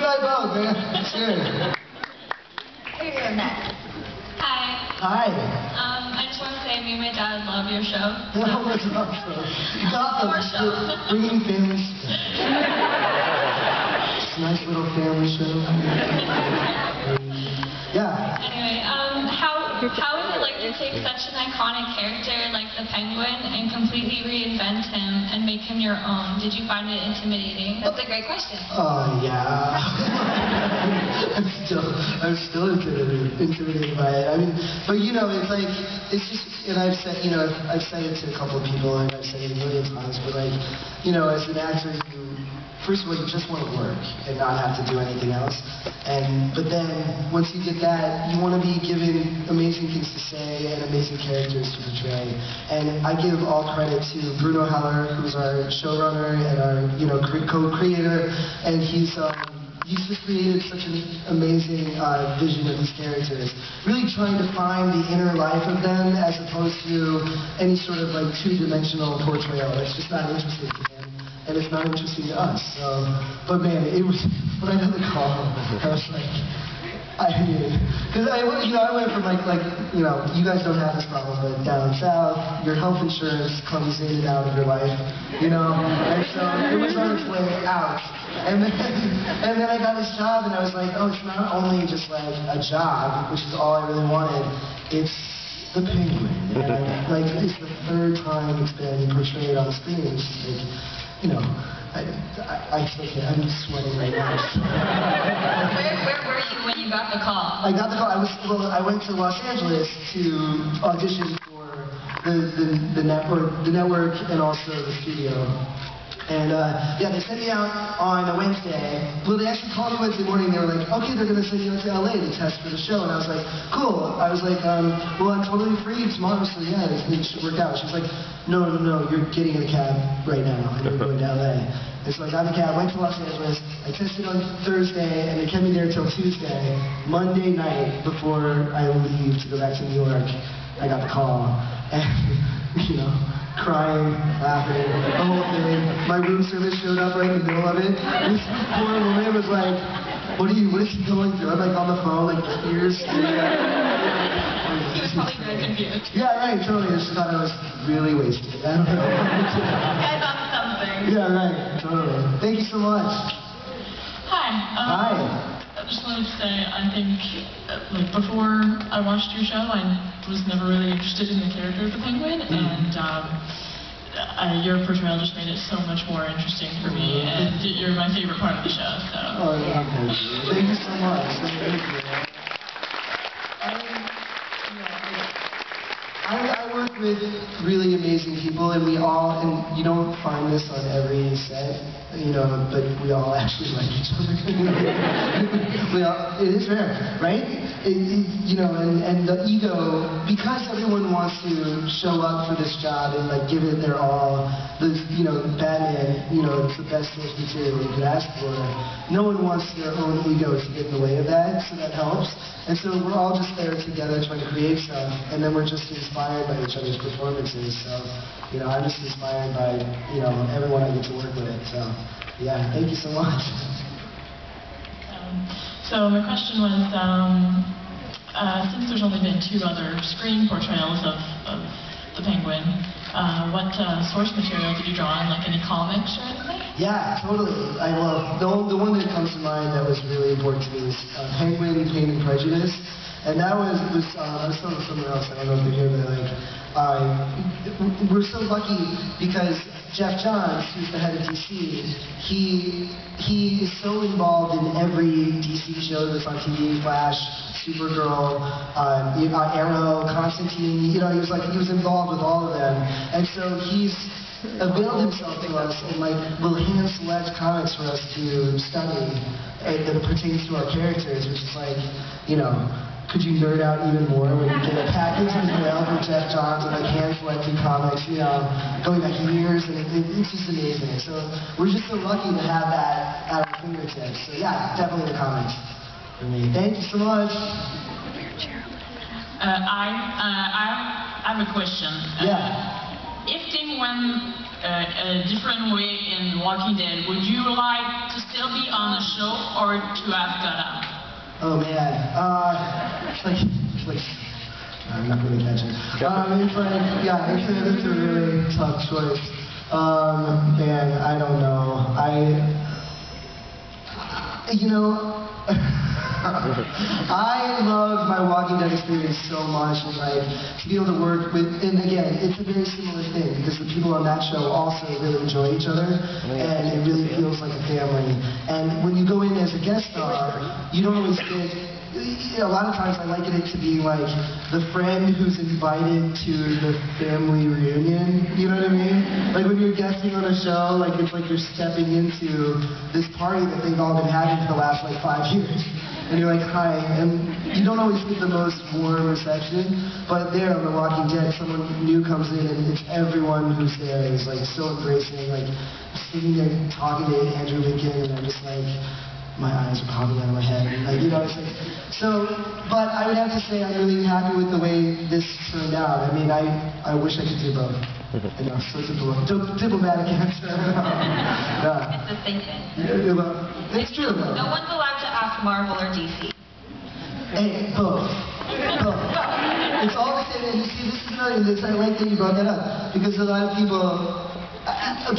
try both, man. Sure. Here, next. Hi. I just want to say me and my dad love your show. So. No, it's not so. You got them. Bringing families. It's a nice little family show. Yeah. Anyway, how is it like to take such an iconic character like the Penguin and completely reinvent him and make him your own? Did you find it intimidating? That's a great question. Yeah. I'm still intimidated by it. I mean, but you know, it's like, it's just, and I've said it to a couple of people, and I've said it a million times, but like, you know, as an actor, first of all, you just want to work and not have to do anything else. But then, once you get that, you want to be given amazing things to say and amazing characters to portray. And I give all credit to Bruno Heller, who's our showrunner and our, co-creator, and he's just created such an amazing vision of these characters. Really trying to find the inner life of them as opposed to any sort of like two-dimensional portrayal. It's just not interesting to him. And it's not interesting to us. So, but man, it was, when I got the call, I was like, because I went from you guys don't have this problem, but down south, your health insurance comes in and out of your life, and so it was on its way out. And then I got this job, and I was like, oh, it's not only just like a job, which is all I really wanted, it's the Penguin. And it's the third time it's been portrayed on screen. It's just like, I still can't. I'm just sweating right now. Where were you when you got the call? I got the call. I went to Los Angeles to audition for the network and also the studio. And yeah, they sent me out on a Wednesday. Well, they actually called me Wednesday morning. They were like, okay, they're going to send you out to LA to test for the show. And I was like, cool. I was like, well, I'm totally free tomorrow, so yeah, it should work out. She was like, no, you're getting in a cab right now, and you're going to LA. And so I got in a cab, went to Los Angeles. I tested on Thursday, and they kept me there until Tuesday. Monday night, before I leave to go back to New York, I got the call. And, crying, laughing, the whole thing. My room service showed up right in the middle of it. This poor woman was like, what is she going through? I'm like on the phone, like tears. He was probably very confused. Yeah, right, totally. She thought I was really wasted. I don't know. Guys on something. Yeah, right, totally. Thank you so much. Hi. Hi. I just wanted to say, I think, before I watched your show, I was never really interested in the character of the Penguin, and your portrayal just made it so much more interesting for me, and you're my favorite part of the show, so. Oh, yeah, thank you so much. Thank you. I work with really amazing people, and you don't find this on every set, but we all actually like each other. It is rare, right? And the ego, because everyone wants to show up for this job and give it their all. Batman, it's the best source material you could ask for. No one wants their own ego to get in the way of that, so that helps. And so we're all just there together trying to create stuff, and then we're just inspired by each other's performances. So, I'm just inspired by, everyone I get to work with. So, yeah, thank you so much. So my question was, since there's only been 2 other screen portrayals of the Penguin, what source material did you draw on, any comics or anything? Yeah, totally. The one that comes to mind that was really important to me was Penguin, Pain and Prejudice. And that was I was telling someone else, I don't know if they're here, but we're so lucky because Jeff Johns, who's the head of DC, he is so involved in every DC show that's on TV, Flash, Supergirl, Arrow, Constantine, he was involved with all of them. And so he's availed himself to us and will hand select comics for us to study that pertains to our characters, which is could you nerd out even more when you get a package in the mail from Jeff Johns and hand-selected comics, going back years, and it's just amazing. So we're just so lucky to have that at our fingertips. So yeah, definitely the comics for me. Thank you so much. I have a question. Yeah. If Penguin a different way in Walking Dead. Would you like to still be on the show or to have got out? Oh man, it's like I'm not really catching. It's like, yeah, it's a really tough choice. Man, I don't know. I loved my Walking Dead experience so much, and like to be able to work with, and again, it's a very similar thing because the people on that show also really enjoy each other, and it really feels like a family. And when you go in as a guest star, you don't always get. A lot of times I liken it to being like the friend who's invited to the family reunion, you know what I mean? Like when you're guesting on a show, like it's like you're stepping into this party that they've all been having for the last like 5 years. And you're like, hi, and you don't always get the most warm reception, but there on The Walking Dead, someone new comes in and it's everyone who's there is like so embracing, like sitting there talking to Andrew Lincoln, and I'm just like, my eyes are popping out of my head. Like, it's like, so, but I would have to say I'm really happy with the way this turned out. I mean, I wish I could do both. I know, so diplomatic answer. Yeah. It's the same thing. It's true, though. No one's allowed to ask Marvel or DC. Hey, both. Both. It's all the same. And you see, this is another thing. I like that you brought that up. Because a lot of people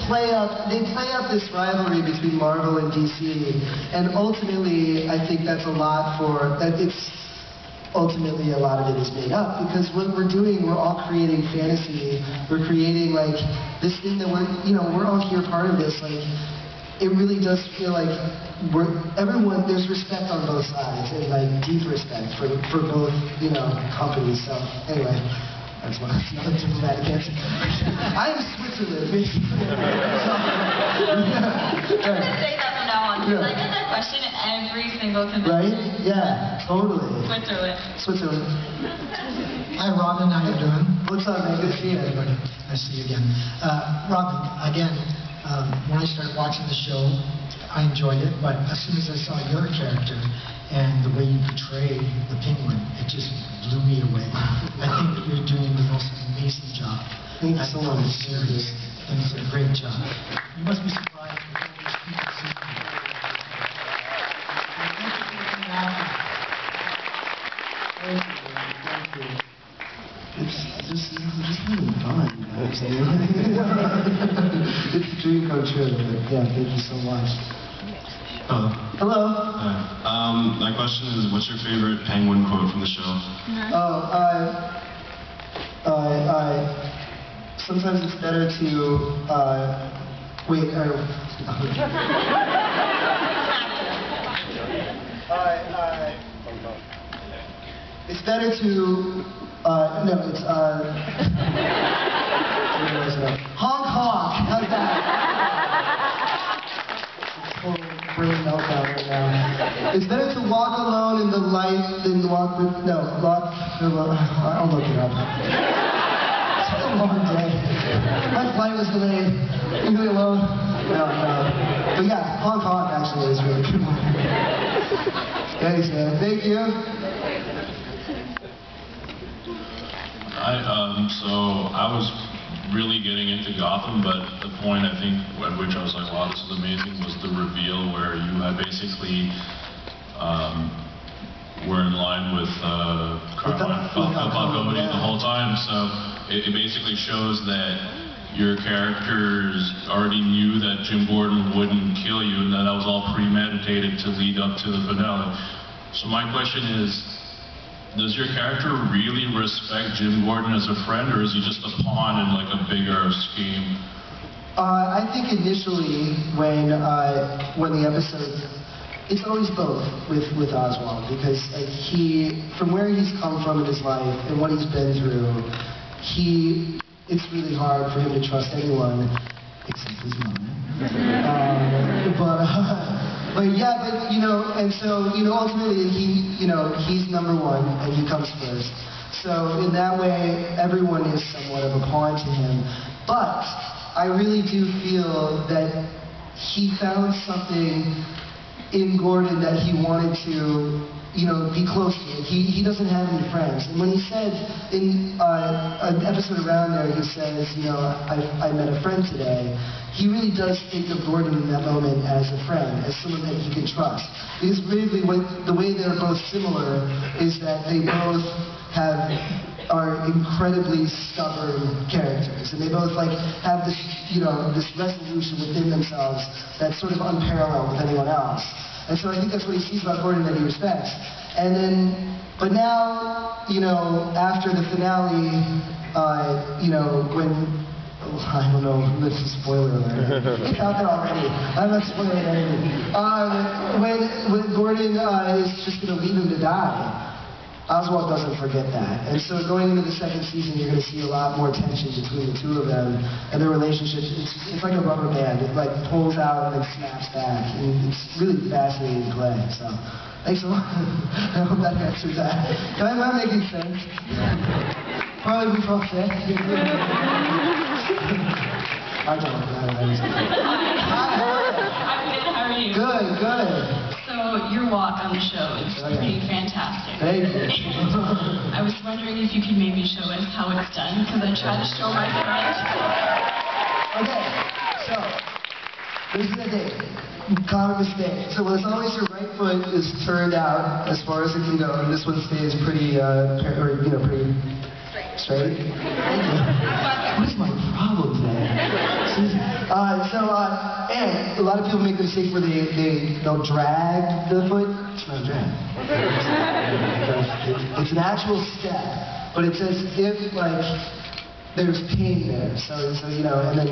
play up this rivalry between Marvel and DC, and ultimately I think that's a lot ultimately a lot of it is made up, because what we're doing, we're all creating fantasy, we're creating like this thing that we're all here part of this, like it really does feel like there's respect on both sides, and like deep respect for both, companies. So anyway, that's another diplomatic answer. I'm Switzerland, basically. I'm going to say that from now on, because I get that question every single convention. Right? Yeah, totally. Switzerland. Hi, Robin. How you doing? What's up, man? Good to see you. Everybody. Nice to see you again. Robin, again, when I started watching the show, I enjoyed it, but as soon as I saw your character and the way you portrayed the Penguin, it just blew me away. I think that you're doing the most amazing job. Thanks so much. Serious, and it's a great job. You must be surprised with all these people seeing you. Thank you for coming out. Thank you. It's just having fun, guys. It's a dream come true, but yeah, thank you so much. Hello. My question is, what's your favorite Penguin quote from the show? Sometimes it's better to, it's better to, honk honk, how's that? Total brain meltdown right now. It's better to walk alone in the light than walk with, I'll look it up. It's been a long day. My flight was delayed. Leave me alone. No. But yeah, honk honk actually is really good one. Thanks, man. Thank you. So I was really getting into Gotham, but the point I think at which I was like, wow, this is amazing, was the reveal where you had basically were in line with Falcone the whole time. So it basically shows that your characters already knew that Jim Gordon wouldn't kill you, and that was all premeditated to lead up to the finale. So my question is, does your character really respect Jim Gordon as a friend, or is he just a pawn in like a bigger scheme? I think initially when the episode, it's always both with Oswald, because like from where he's come from in his life and what he's been through, it's really hard for him to trust anyone except his mother. And so ultimately he's number one and he comes first. So in that way, everyone is somewhat of a pawn to him. But I really do feel that he found something in Gordon that he wanted to, you know, be close to it. He doesn't have any friends. And when he said in an episode around there, he says, you know, I met a friend today, he really does think of Gordon in that moment as a friend, as someone that he can trust. Because really, the way they're both similar is that they both are incredibly stubborn characters, and they both like have this, you know, this resolution within themselves that's sort of unparalleled with anyone else. And so I think that's what he sees about Gordon that he respects. And then, but now, you know, after the finale, you know, when, I don't know, this is a spoiler alert. It's out there already. I'm not spoiling anything. When Gordon is just going to leave him to die, Oswald doesn't forget that. And so going into the second season, you're going to see a lot more tension between the two of them and their relationship. It's like a rubber band. It like pulls out and then snaps back. And it's really fascinating to play. So thanks a lot. I hope that answers that. Am I making sense? Probably we both said. I don't know. I'm good. How are you? Good. So your walk on the show is pretty fantastic. Thank you. I was wondering if you could maybe show us how it's done, because I try to show my friends. Okay, so this is the thing. Common mistake. So it's always your right foot is turned out as far as it can go, and this one stays pretty, pretty straight. Thank you. What is my problem today? And a lot of people make the mistake where they'll drag the foot. It's not a drag. It's an actual step, but it's as if like there's pain there. So you know, and then.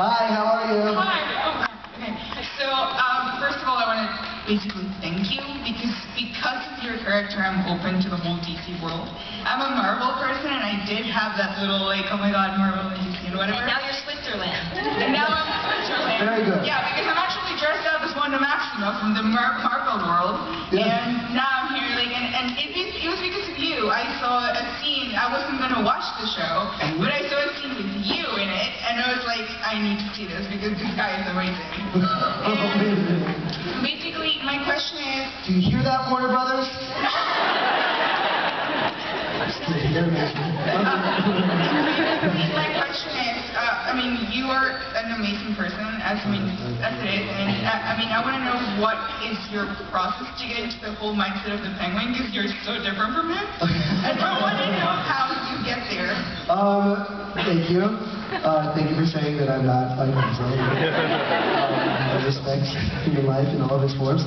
Hi, how are you? Hi. Oh, okay. So, first of all, I want to basically thank you because of your character, I'm open to the whole DC world. I'm a Marvel person, and I did have that little like, oh my God, Marvel and DC and whatever. And now you're Switzerland. And now I'm Switzerland. Very good. Yeah, because I'm actually dressed up as Wanda Maximoff from the Marvel world, and now I'm here like, and it was because of you. I saw a scene. I wasn't gonna watch the show, but I saw a scene with you in it, and I was like, I need to see this because this guy is amazing. And basically, my question is, do you hear that, Warner Brothers? My question is, I mean, you are an amazing person, as it is, and I want to know what is your process to get into the whole mindset of the Penguin, because you're so different from him. And I want to know how you get there. Thank you. Thank you for saying that I'm not like myself. I respect human life in all of its forms.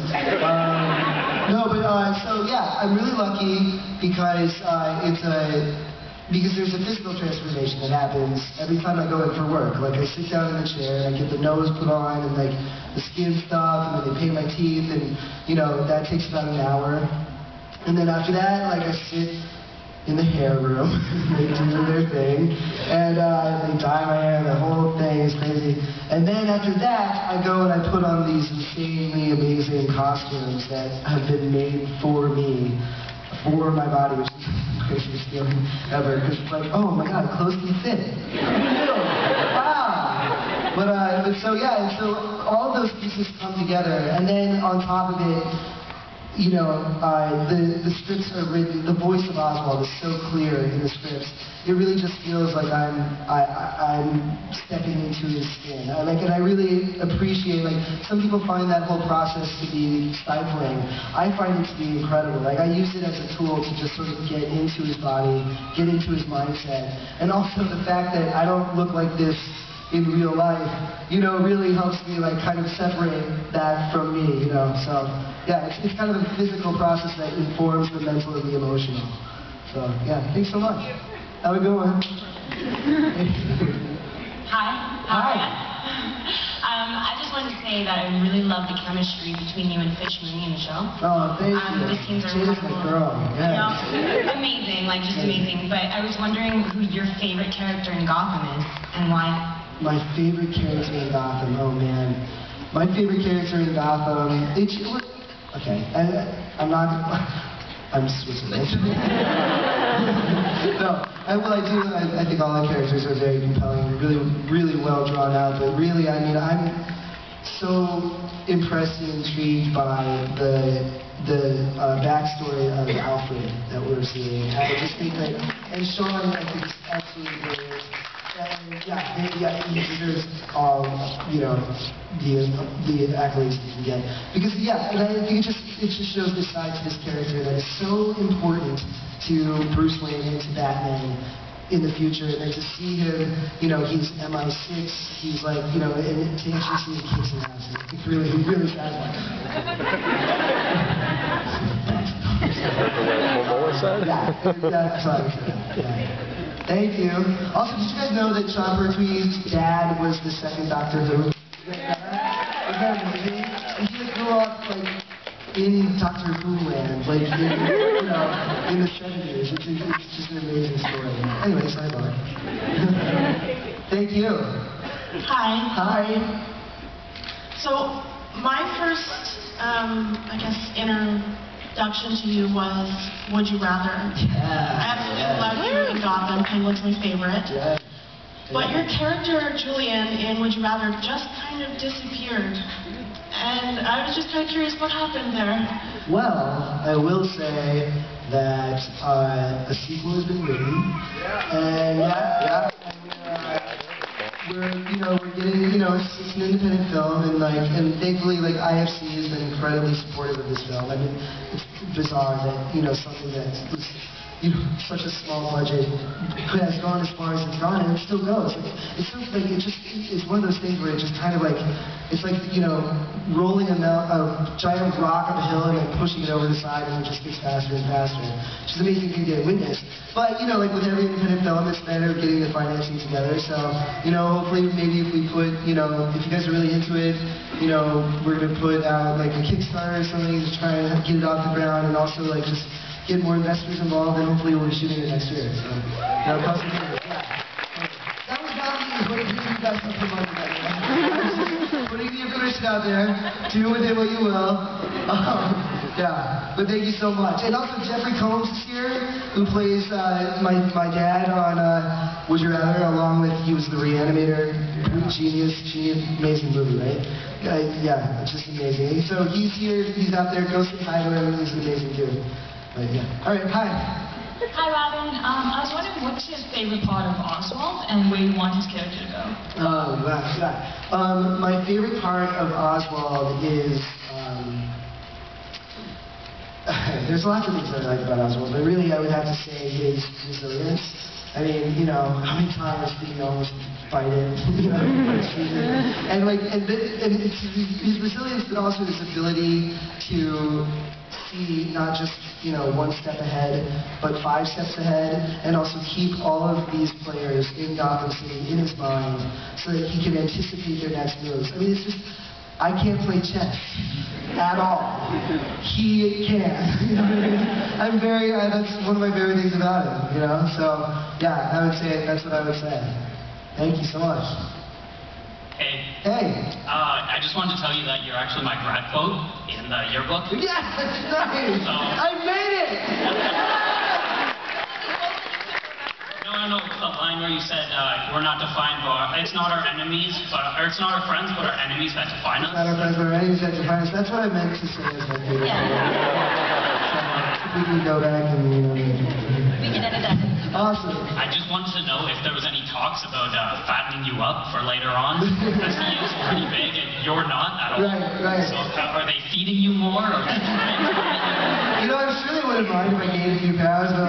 So yeah, I'm really lucky because because there's a physical transformation that happens every time I go in for work. Like I sit down in the chair and I get the nose put on and like the skin stuff, and then they paint my teeth, and you know that takes about an hour. And then after that, like I sit in the hair room, they do their thing, and they dye my hair, the whole thing is crazy. And then after that, I go and I put on these insanely amazing costumes that have been made for me, for my body, which is the craziest feeling ever, because it's like, oh my God, clothes can fit. Wow! But so yeah, and so all those pieces come together, and then on top of it, you know, the scripts are written, the voice of Oswald is so clear in the scripts. It really just feels like I'm stepping into his skin. And I really appreciate, like, some people find that whole process to be stifling. I find it to be incredible. Like, I use it as a tool to just sort of get into his body, get into his mindset. And also the fact that I don't look like this in real life, you know, really helps me like kind of separate that from me, you know. So yeah, it's kind of a physical process that informs the mental and the emotional. So yeah, thanks so much. Have a good one. Hi. Hi. I just wanted to say that I really love the chemistry between you and Fish Mooney in the show. Oh, thank you. The scenes are She's my incredible. girl. You Yeah. know, amazing, like just amazing. But I was wondering who your favorite character in Gotham is and why. My favorite character in Gotham. Oh man, my favorite character in Gotham. Okay, I'm not. I'm Switzerland. No, I think all the characters are very compelling, really well drawn out. But really, I mean, I'm so impressed and intrigued by the backstory of Alfred that we're seeing. I just think that, and Sean, I think is absolutely brilliant. And yeah, he deserves all, the accolades he can get. Because and I think it just shows this side to this character that is so important to Bruce Wayne and to Batman in the future. And then to see him, he's MI6, he's like, and to actually see him kick some ass, I think really satisfying. Yeah, that's what I was saying. Yeah. Thank you. Also, did you guys know that Sean Pertwee's dad was the second Doctor Who? Isn't that amazing? And he grew up in Doctor Who land, in the 70s. It's just an amazing story. Anyway, sidebar. Thank you. Hi. Hi. So, my first, introduction to you was Would You Rather. I absolutely love you in Gotham. Penguin's my favorite. Yeah. But your character, Julian, in Would You Rather just kind of disappeared. And I was just kind of curious what happened there. Well, I will say that a sequel has been written. And we're getting, it's an independent film, and thankfully, IFC has been incredibly supportive of this film. I mean, it's bizarre that, something that was, such a small budget has gone as far as it's gone, and it still goes. It's one of those things where it just kind of it's like, rolling a giant rock up a hill and then pushing it over the side, and it just gets faster and faster. Which is an amazing thing to witness. But, with every independent film, it's a matter of getting the financing together. So, hopefully, maybe if we put, if you guys are really into it, we're going to put out, a Kickstarter or something to try and get it off the ground, and also, just get more investors involved, and hopefully we'll be shooting it next year. So, cross the fingers. Yeah. That was not me. What did you guys have to promote that? I was just putting the information out there. Do with it what you will. But thank you so much. And also Jeffrey Combs is here, who plays my dad on Would You Rather, along with, he was the Reanimator. Genius, amazing movie, right? Yeah, it's just amazing. So he's here, he's out there, go say hi to him, he's amazing dude. But yeah. Alright, hi. Hi, Robin. I was wondering what's his favorite part of Oswald and where you want his character to go? Oh, wow. My favorite part of Oswald is, there's lots of things that I like about Oswald, but really I would have to say his resilience. I mean, how many times did he almost fight it? And it's his resilience, but also his ability to see not just, one step ahead, but 5 steps ahead, and also keep all of these players in Gotham City in his mind so that he can anticipate their next moves. I mean, it's just, I can't play chess at all. He can. That's one of my favorite things about him, So, yeah, I would say that's what I would say. Thank you so much. Hey. Hey. I just wanted to tell you that you're actually my grad quote in the yearbook. Yes, that's nice. I made it. No, it's the line where you said we're not defined by, it's not our enemies, or it's not our friends, but our enemies that define us. It's not our friends, but our enemies that define us. That's what I meant to say as my favorite. We can go back and, We can edit that. Awesome. I just wanted to know if there was any talks about fattening you up for later on. I see it's pretty big and you're not at all. Right. So are they feeding you more? Or I surely wouldn't mind if I gained a few pounds, but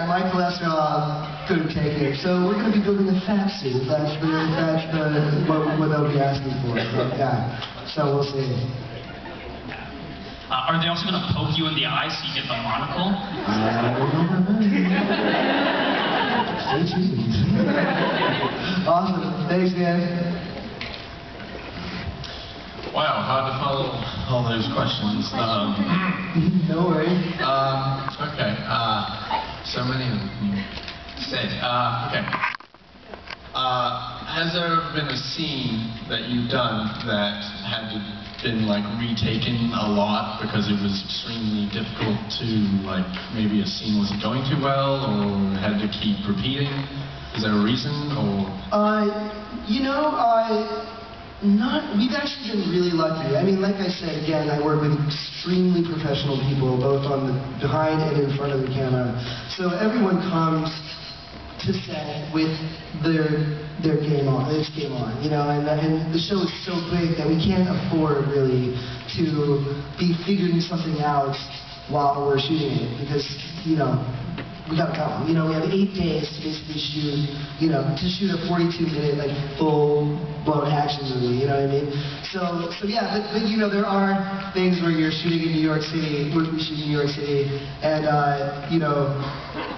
my cholesterol couldn't take it. So we're going to be building a fat suit. That's what they'll be asking for. So we'll see. Are they also going to poke you in the eye so you get the monocle? Stay tuned. Awesome. Thanks, man. Wow, hard to follow all those questions. No worries. Okay, so many of them said. Okay. Has there ever been a scene that you've done that had been like retaken a lot because it was extremely difficult to, like, maybe a scene wasn't going too well or had to keep repeating? Is there a reason, or? We've actually been really lucky. I mean, like I said, again, I work with extremely professional people, both on the behind and in front of the camera. So everyone comes to set with their game on, it's game on, you know, and the show is so big that we can't afford really to be figuring something out while we're shooting it, because, you know, we gotta go. You know, we have 8 days to basically shoot, you know, to shoot a 42-minute, like, full-blown action movie, you know what I mean? So yeah, but you know, there are things where you're shooting in New York City, we shoot in New York City, and, you know,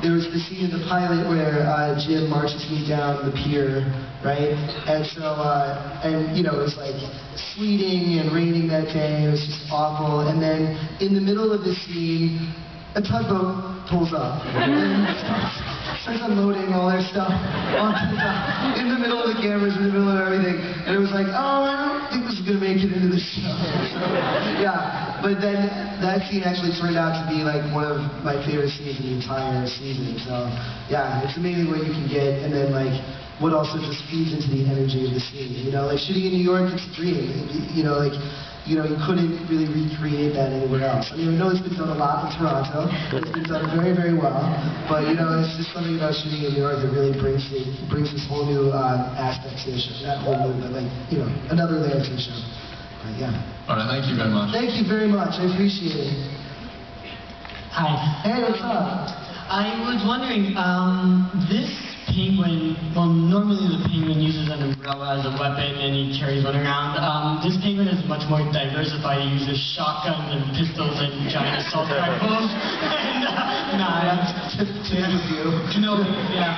there was the scene in the pilot where Jim marches me down the pier, right? And so, and, you know, it was like sleeting and raining that day, it was just awful, and then in the middle of the scene, a tugboat pulls up and starts unloading all their stuff onto the dock in the middle of the cameras, in the middle of everything. And it was like, oh, I don't think this is going to make it into the show. So, yeah, but then that scene actually turned out to be like one of my favorite scenes in the entire season. So, yeah, it's amazing what you can get, and then like what also just feeds into the energy of the scene. You know, like shooting in New York, it's a dream. You know, like, you know, you couldn't really recreate that anywhere else. I mean, I know it's been done a lot in Toronto. It's been done very, very well. But, you know, it's just something about shooting in New York that really brings this whole new aspect to the show. Not whole new, but like, you know, another layer to the show. But, yeah. All right, thank you very much. Thank you very much. I appreciate it. Hi. Hey, what's up? I was wondering, this penguin, well, normally the penguin uses an umbrella as a weapon and he carries one around. This penguin is much more diversified. He uses shotguns and pistols and giant assault rifles and knives. Cannoli, yeah.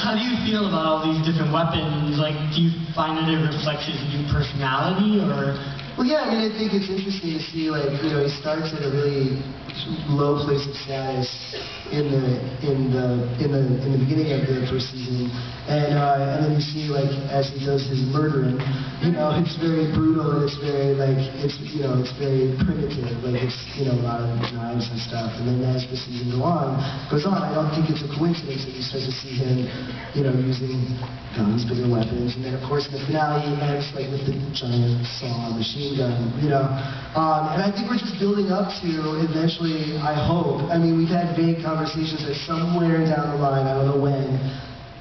How do you feel about all these different weapons? Like, do you find that it reflects his new personality, or? Well, yeah, I mean, I think it's interesting to see, like, you know, he starts at a really low place of status in the beginning of the first season, and then you see, like, as he does his murdering, you know, it's very brutal, and it's very, like, it's, you know, it's very primitive, like, it's, you know, a lot of knives and stuff, and then as the season goes on, I don't think it's a coincidence that you start to see him, you know, using guns, bigger weapons, and then, of course, the finale ends, like, with the giant saw machine gun, you know, and I think we're just building up to eventually, I hope, I mean, we've had vague conversations that somewhere down the line, I don't know when,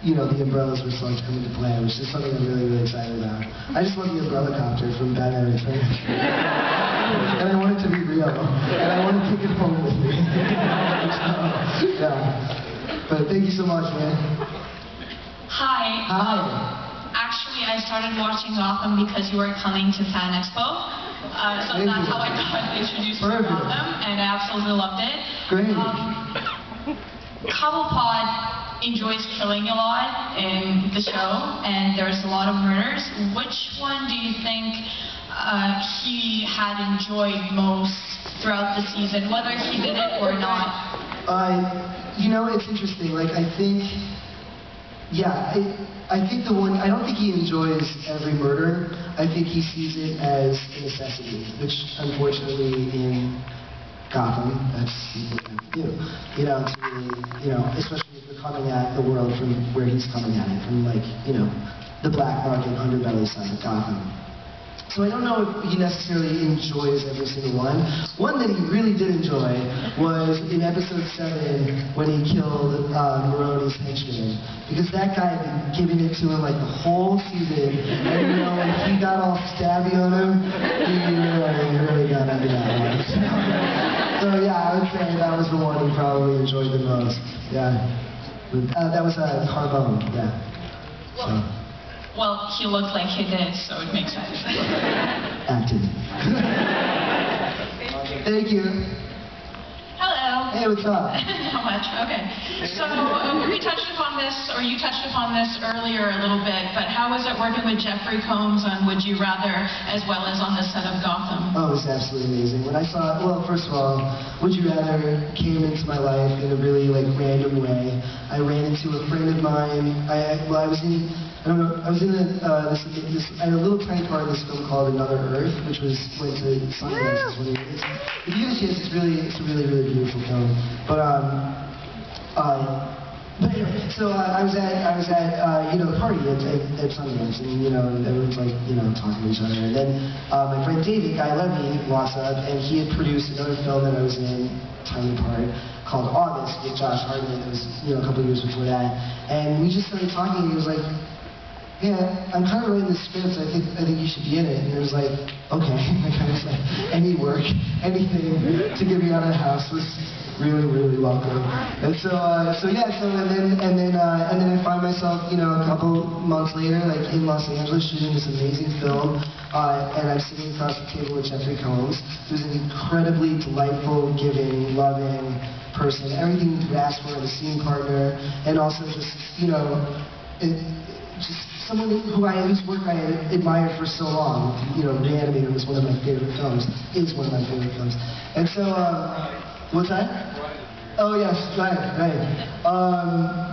you know, the umbrellas were starting to come into play, which is something I'm really, really excited about. I just want the umbrella copter from Batman Returns. And I want it to be real, and I want to take it home with me. So, yeah, but thank you so much, man. Hi. Hi. Actually, I started watching Gotham because you were coming to Fan Expo. So that's how I got introduced to Gotham, and I absolutely loved it. Great. Cobblepot enjoys killing a lot in the show, and there's a lot of murders. Which one do you think he had enjoyed most throughout the season, whether he did it or not? You know, it's interesting. Like, I think, yeah, I think the one, I don't think he enjoys every murder. I think he sees it as a necessity, which unfortunately in Gotham, that's what you have to do. You know, to really, you know, especially if you're coming at the world from where he's coming at it, from, like, you know, the black market underbelly side of Gotham. So I don't know if he necessarily enjoys every single one. One that he really did enjoy was in episode 7 when he killed Maroni's henchman. Because that guy had been giving it to him like the whole season. And, you know, when he got all stabby on him, he really got into that one. So yeah, I would say that was the one he probably enjoyed the most. Yeah. That was Carbone, yeah. So. Well, he looked like he did, so it makes sense. Acting. Thank you. Hello. Hey, what's up? Not much, okay. So we touched upon this, or you touched upon this earlier a little bit, but how was it working with Jeffrey Combs on Would You Rather, as well as on the set of Gotham? Oh, it was absolutely amazing. When I saw it, well, first of all, Would You Rather came into my life in a really random way. I ran into a friend of mine. I was in I had a little tiny part of this film called Another Earth, which went to Sundance. If you get a chance, it's a really beautiful film. But anyway, so I was at the party at Sundance, and everyone's talking to each other, and then my friend David, Guy Levy, walks up, and he had produced another film that I was in, tiny part, called August with Josh Hartnett. It was a couple years before that, and we just started talking, and he was like, yeah, I'm kind of writing the script, I think you should be in it. And it was like, okay, any work, anything to get me out of the house was really welcome. And and then I find myself, a couple months later, in Los Angeles shooting this amazing film, and I'm sitting across the table with Jeffrey Combs, who's an incredibly delightful, giving, loving person. Everything you could ask for in a scene partner, and also just, just someone whose work I had admired for so long. The Animator was one of my favorite films, is one of my favorite films. And so, what's that? Oh yes, right.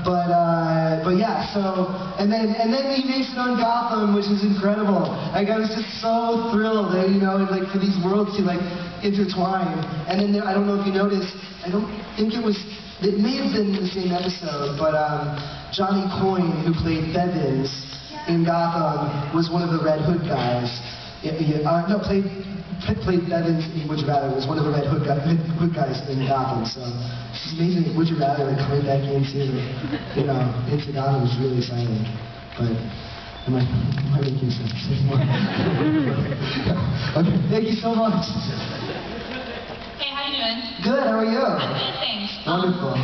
But yeah, so, and then he makes it on Gotham, which is incredible. I was just so thrilled that, for these worlds to intertwine. And then I don't know if you noticed, I don't think it may have been the same episode, but Johnny Coyne, who played Bevins in Gotham, was one of the Red Hood guys. Played Bevins in Would You Rather, was one of the Red Hood guys in Gotham. So it's amazing that Would You Rather coming back into Gotham is really exciting. But am I making sense anymore? Okay, thank you so much. Hey, how you doing? Good, how are you? I'm good, thanks. Wonderful.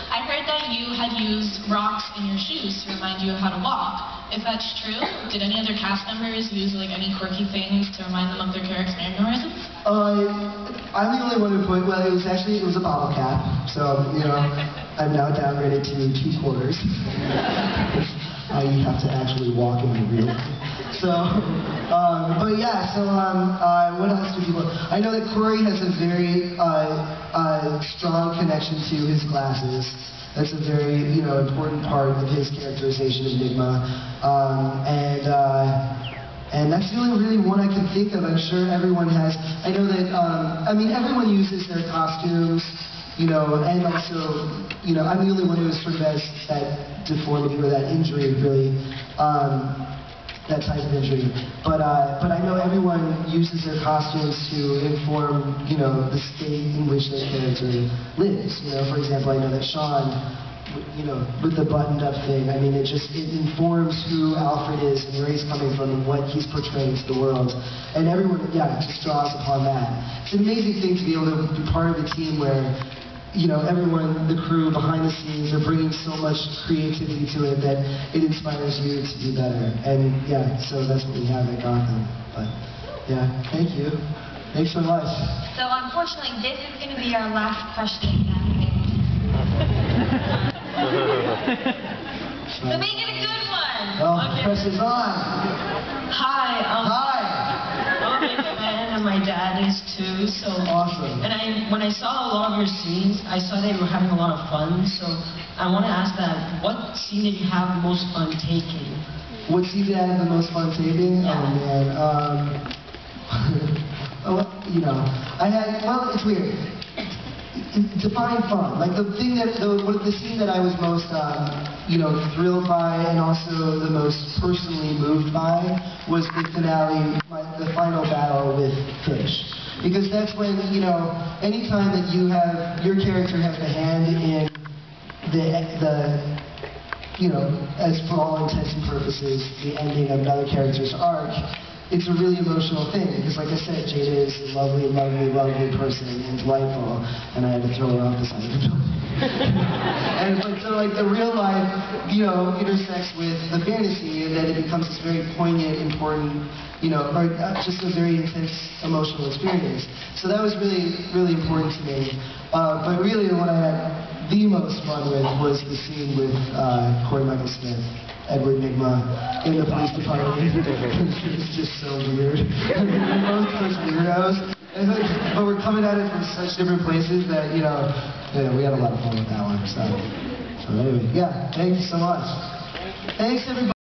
I heard that you had used rocks in your shoes to remind you of how to walk. If that's true, did any other cast members use any quirky things to remind them of their character's mannerisms? I'm the only one who it was a bottle cap, so, I'm now downgraded to 2/4. You have to actually walk in the real. So, what else do people... I know that Corey has a very strong connection to his glasses. That's a very, important part of his characterization of Enigma. And that's the only really one I can think of. I'm sure everyone has... I know that, everyone uses their costumes, and also, I'm the only one who sort of has that deformity or that injury, really. That type of injury. But I know everyone uses their costumes to inform, the state in which their character lives. For example, I know that Sean, with the buttoned up thing, it informs who Alfred is and where he's coming from and what he's portraying to the world. And everyone, just draws upon that. It's an amazing thing to be able to be part of a team where everyone, the crew behind the scenes are bringing so much creativity to it that it inspires you to do better. And so that's what we have at Gotham. But thank you. Thanks so much. So unfortunately, this is going to be our last question. So make it a good one. Oh, okay. Pressure's on. Hi. Hi. I'm a big fan, and my dad is too. So awesome. And when I saw a lot of your scenes, I saw they were having a lot of fun. So I want to ask that: what scene did you have the most fun taking? What scene did I have the most fun taking? Yeah. Oh man. It's weird. Define fun. The scene that I was most, thrilled by and also the most personally moved by was the finale, the final battle with Fish. Because that's when, anytime that your character has a hand in as for all intents and purposes, the ending of another character's arc, it's a really emotional thing, because like I said, Jada is a lovely person and delightful, and I had to throw her off the side of the building. And but so like the real life, intersects with the fantasy, and then it becomes this very poignant, important, or just a very intense emotional experience. So that was really, really important to me. But really, what I had the most fun with was the scene with Corey Michael Smith, Edward Nygma, in the police department. It's just so weird. We're both such weirdos. But we're coming at it from such different places that, we had a lot of fun with that one. So anyway, yeah, thank you so much. Thanks, everybody.